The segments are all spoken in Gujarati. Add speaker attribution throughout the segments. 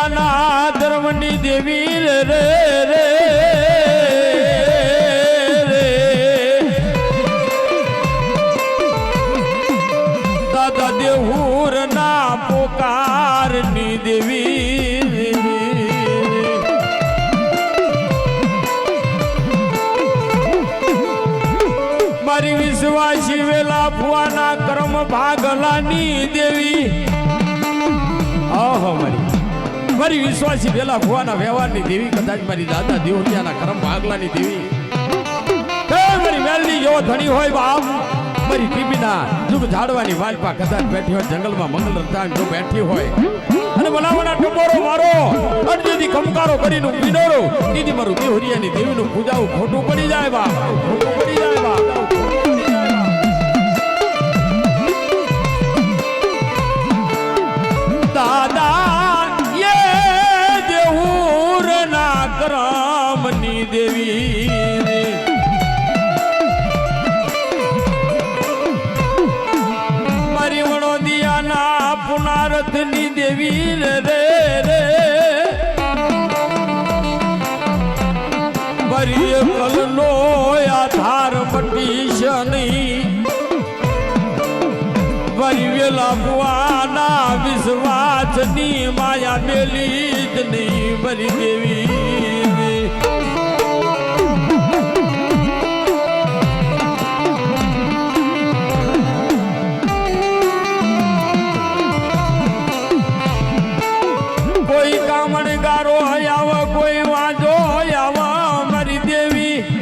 Speaker 1: દિયાના ધર્મની દેવી રે રે રે દાદા દેહુર ના પોકારની દેવી મારી વિશ્વાસી વેલા ફુવાના કર્મ ભાગલાની દેવી મારી વિશ્વાસી વેલા ભુવાના વ્યવહારની દેવી કદાચ મારી દાદા દેવરિયાના કરમ ભાગલાની દેવી મારી મેલની જેવો ધણી હોય બાપ મારી ટીબીના જુગ ઝાડવાની વાલપા કદાચ બેઠી હોય જંગલમાં મંગલ રતાણ જો બેઠી હોય અને બનાવના ટપોરો મારો અડજીથી ખમકારો કરીને વિનોરો દીદી મારું દેવરિયાની દેવીનું પૂજાવું ખોટું પડી જાય બાપ ખોટું પડી જાય બાપ દાદા કરમની દેવી મારી વણોદિયાના પુનારથની દેવી રે રે મારી કલનો આધાર મટીશ નહીં મારી વેલા ભુવાના વિશ્વાસની માયા મેલી જ નહીં મારી દેવી કોઈ કામણગારો આવ કોઈ વાંધો આવ મારી દેવી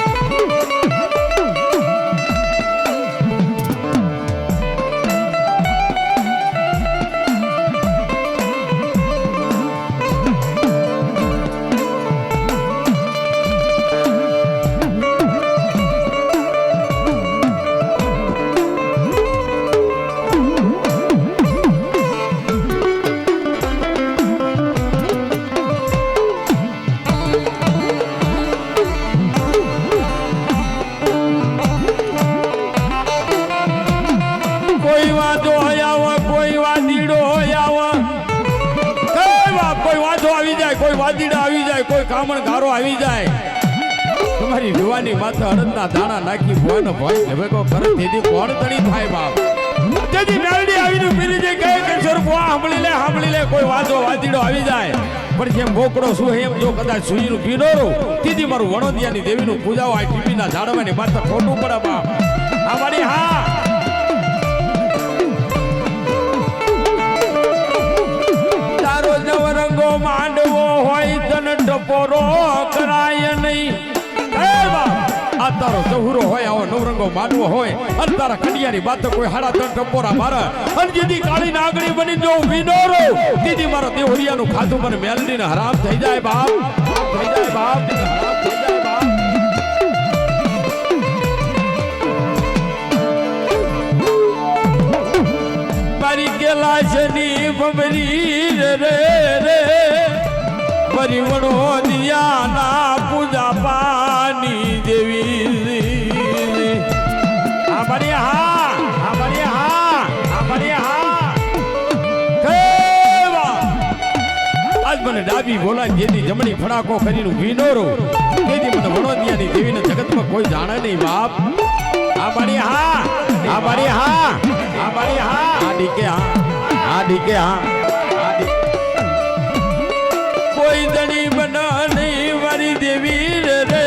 Speaker 1: કોઈ વાદીડા આવી જાય કોઈ કામણ ગારો આવી જાય તમારી જુવાની માથે અડદના દાણા નાખી ભોયનો ભોય લેવેકો કરે તેથી કોણ તણી થાય બાપ તેથી મેલડી આવીને પીરી જે કહે કે સરપો સાંભળી લે કોઈ વાદીડો આવી જાય પણ જેમ બોકડો શું એમ જો કદાચ સુઈનું પીનોરો તેથી મારું વણોદિયાની દેવીનું પૂજાઓ આ ટીપીના ઝાડવાની માથે ખોટું પડે બાપ આ મારી હા નવરંગો માંડવો હોય તન ટપોરો કરાય નહીં આ તારો જહુરો હોય આવો નવરંગો માંડવો હોય અને તારા કડિયાની વાત કોઈ હાડા ત્રણ ટપોરા મારે અને જેથી કાળી નાગણી બની જો વિનોરો દીદી મારો દેવરિયાનું ખાધું મને મેલડીને હરામ થઈ જાય બાપ થઈ જાય બાપ હરામ થઈ જાય બાપ મારી કેલાશની બબરી રે રે મારી વણોદિયાના પૂજા પાની દેવી મારી હા મારી હા મારી હા આજ મને ડાબી બોલાય જેથી જમણી ફડાકો કરીને વિનોરો તેથી મને વણોદિયાની દેવીને જગતમાં કોઈ જાણે નહીં બાપ આ મારી હા મારી હા મારી હા ડીકે હા ડીકે હા કોઈ દણી બના નહીં મારી દેવી રે રે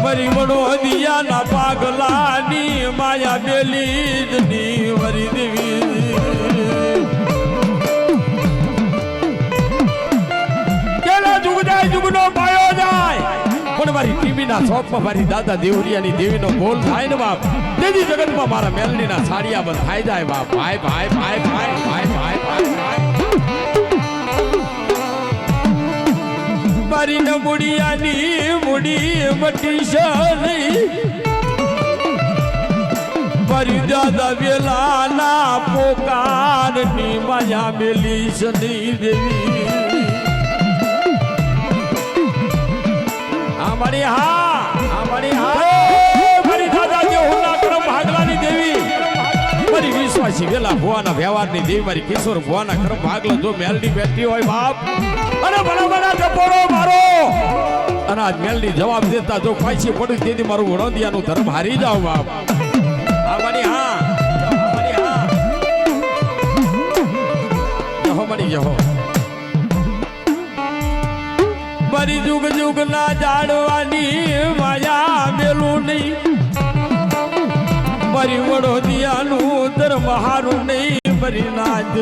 Speaker 1: મારી વણોદિયાના પાગલાની માયા મેલી જ ની મારી દેવી કેલા જુગ જાય જુગનો પાયો જાય પણ મારી ટીવીના શોપમાં મારી દાદા દેવરિયાની દેવીનો બોલ થાય ને બાપ તેથી જગતમાં મારા મેલડીના સાડિયા બંધ થાય જાય બાપ ભાઈ ભાઈ ભાઈ ભાઈ ભાઈ ભાઈ ભાઈ મારી ન મુડિયાની મુડી મટી નહીં મારી દાદા વેલાના પોકારની માયા મેલી શની દેવી મારી હા મારી હા મારી દાદા દેવના કરમ ભાગલાની દેવી મારી વિશ્વાસી વેલા ભુવાના વ્યવહારની દેવી મારી કિશોર ભુવાના કર્મ ભાગલો જો મેલડી બેઠી હોય બાપ અને ભલા ટપોરો મારો અને આજ મેલડી જવાબ દેતા જો પાછી પડી તેથી મારું વણોદિયાનું ધર્મ હારી જાવ બાપ આ મારી હા જહો મારી જહો મારી જુગ જુગ ના જાડવાની માયા મેલું નહીં મારી વડોદિયાનું ધર્મ હારું નહીં મારી નાચ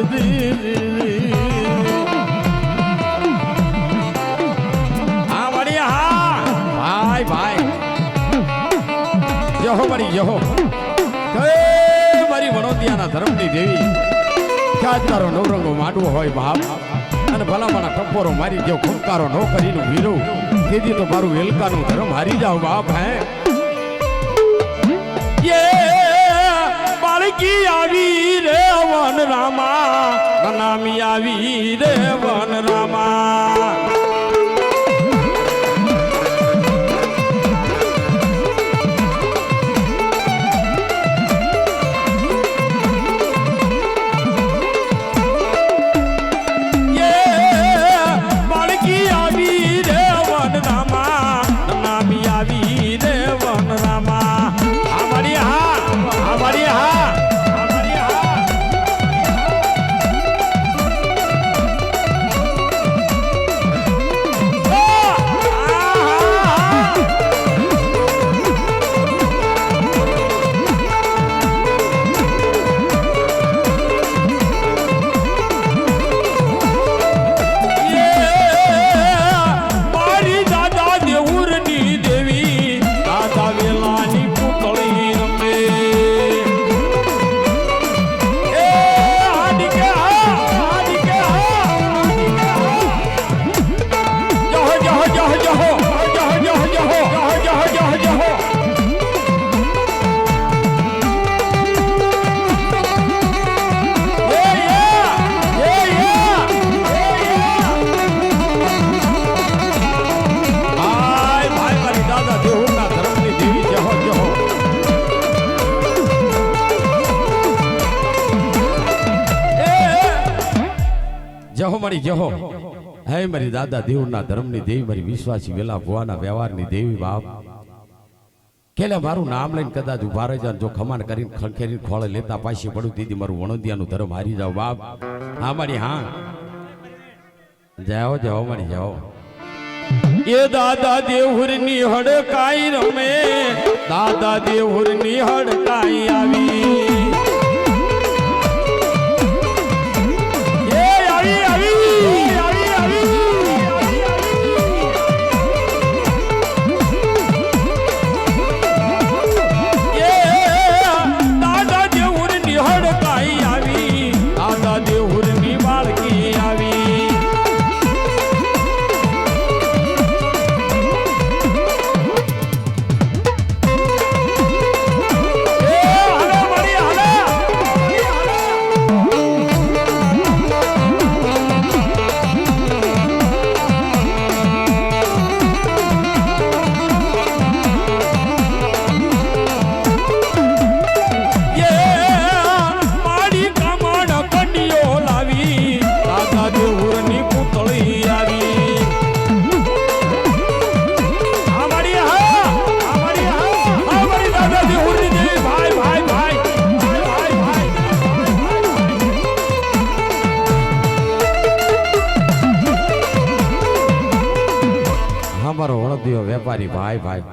Speaker 1: હા મારી હા ભાઈ ભાઈ જહો મારી જહો મારી વડોદિયાના ધર્મની દેવી ક્યાં તારો નવરંગો માંડવો હોય બાપ અને ભલામણા ટપોરો મારી જેવો ખુંકારો ન કરીને વીરો તેથી તો મારું વેલકાનું ધર્મ હારી જાવ બાપ હે બાળકી આવી રે વન રામા નામી આવી રે વન રામા જહો મારી જહો હે મારી દાદા દેવના ધર્મની દેવી મારી વિશ્વાસી વેલા ભુવાના વ્યવહારની દેવી બાપ કેલે મારું નામ લઈને કદાચ ઉભા રહી જાવ જો ખમાન કરીને ખંખેરીને ખોળે લેતા પાછી પડું દીદી મારું વણોદિયાનું ધર્મ હારી જાવ બાપ હા મારી હા જાઓ જાઓ મારી જાઓ એ દાદા દેવહુરની હડકાઈ રમે દાદા દેવહુરની હડકાઈ આવી વેપારી ભાઈ ભાઈ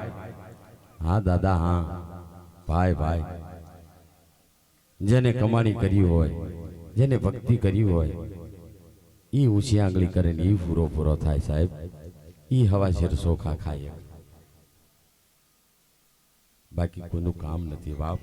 Speaker 1: હા દાદા હા ભાઈ ભાઈ જેને કમાણી કરી હોય જેને ભક્તિ કરી હોય ઈ ઊંચી આંગળી કરે ને ઈ પૂરો થાય સાહેબ ઈ હવા શેર સોખા ખાય બાકી કોઈનું કામ નથી બાપ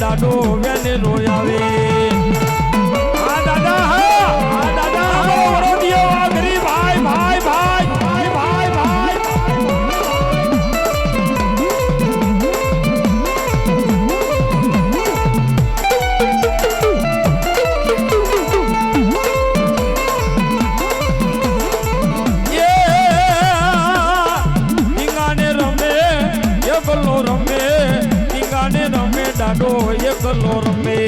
Speaker 1: દાદો વેને રોયાવે આ દાદા વડોદિયો આગરી ભાઈ ભાઈ દાડે રમે દાડો એકલો રમે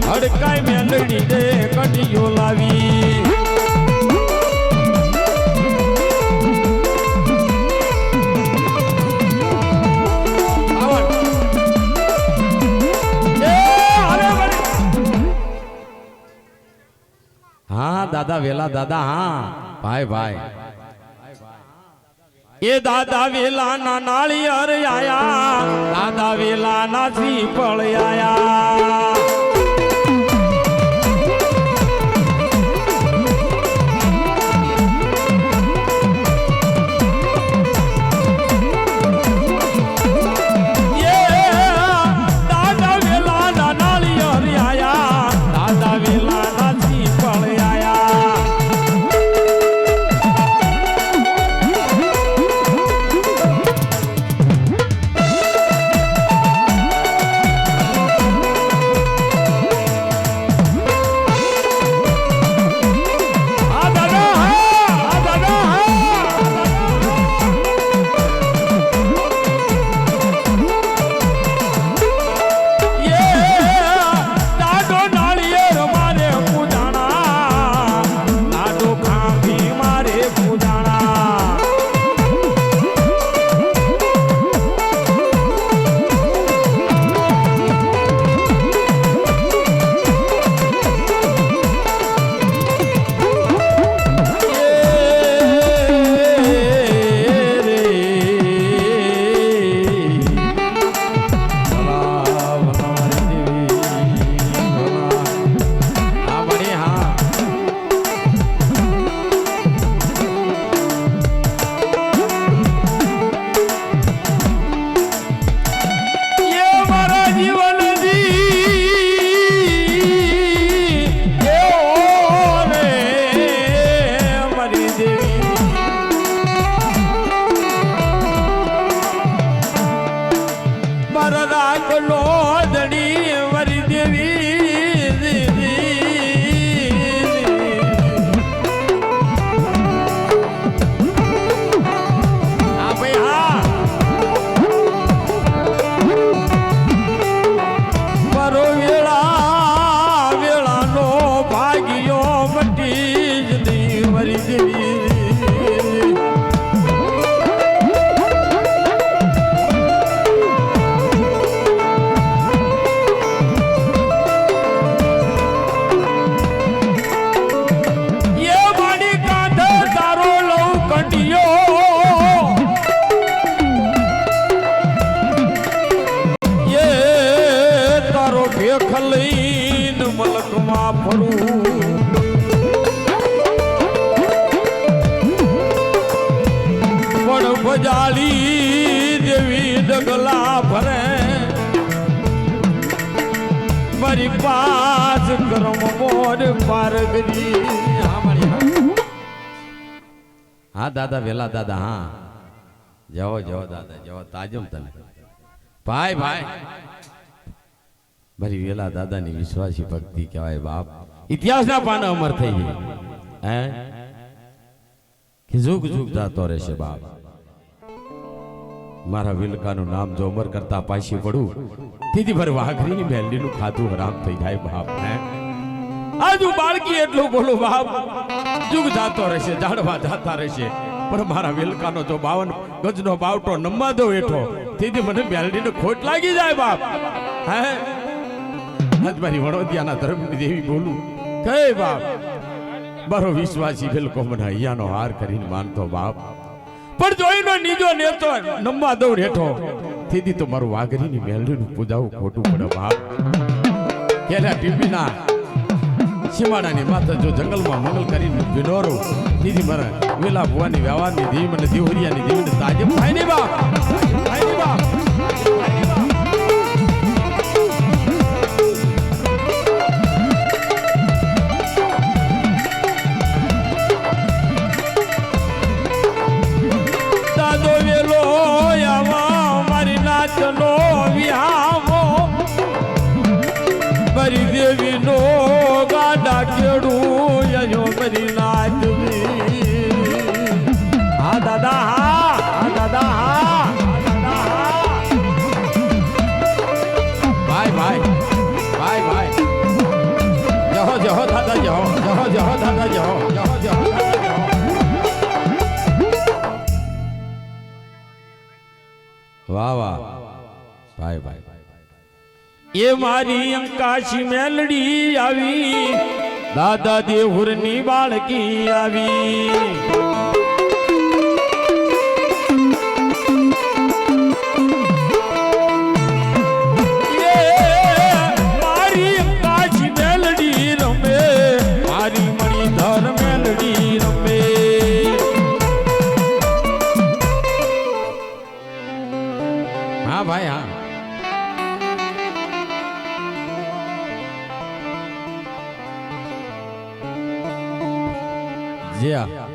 Speaker 1: હડકાઈ મેલડી દે કડીઓ લાવી હા દાદા વેલા દાદા હા ભાઈ ભાઈ એ દાદા વેલા ના નાળિયેર આયા દાદા વેલા ના સીપળ આયા દેવી લઈને મલકમાં ફરું પણ બજાડી દેવી ડગલા ભરે મારી પાસ કરમ મોર પારગરી હા દાદા વેલા દાદા હા જાઓ જાઓ દાદા જાઓ તાજમ તને ભાઈ ભાઈ મારી વેલા દાદાની વિશ્વાસી ભક્તિ કહેવાય બાપ ઇતિહાસના પાના અમર થઈ ગઈ હે કે જુગ જુગ જાતો રહેશે બાપ મારા વિલકાનું નામ જો અમર કરતા પાછી પડું તેથી ભર વાઘરીની મેલડીનું ખાધું હરામ થઈ જાય બાપ હે આજુ બાળકી એટલું બોલું બાપ જુગ જાતો રહેશે જાડવા જાતા રહેશે પણ મારા વિલકાનો જો 52 ગજનો બાવટો નમવા દો એઠો તેથી મને મેલડીને ખોટ લાગી જાય બાપ હે મારી વડોદિયાના ધર્મની દેવી બોલું કઈ બાપ મારો વિશ્વાસી બિલકો મને અહીંયાનો હાર કરીને માનતો બાપ પણ જોઈનો નીજો નેતો નમવા દઉં હેઠો તેથી તો મારું વાઘરીની મેલડીનું પૂજાવું ખોટું પડે બાપ કેલા ટીપીના સીમાડાની માથે જો જંગલમાં મંગલ કરીને વિનોરો તેથી મારા વેલા ભુવાની વ્યવહારની દેવી મને દેવરિયાની દેવીને તાજે થાય ને બાપ થાય ને બાપ ચલો વિહામો મારી દેવી નો ગાડા કેડું યો મારી નાચવી હા દાદા હા દાદા હા ભાઈ ભાઈ ભાઈ ભાઈ જહો જહો દાદા જહો જહો જહો દાદા જહો જહો જહો વાહ વાહ ભાઈ ભાઈ એ મારી અંકાશી મેલડી આવી દાદા દેહુરની બાળકી આવી મારી અંકાશી મેલડી રમે મારી મણિધર મેલડી રમે હા ભાઈ હા Yeah.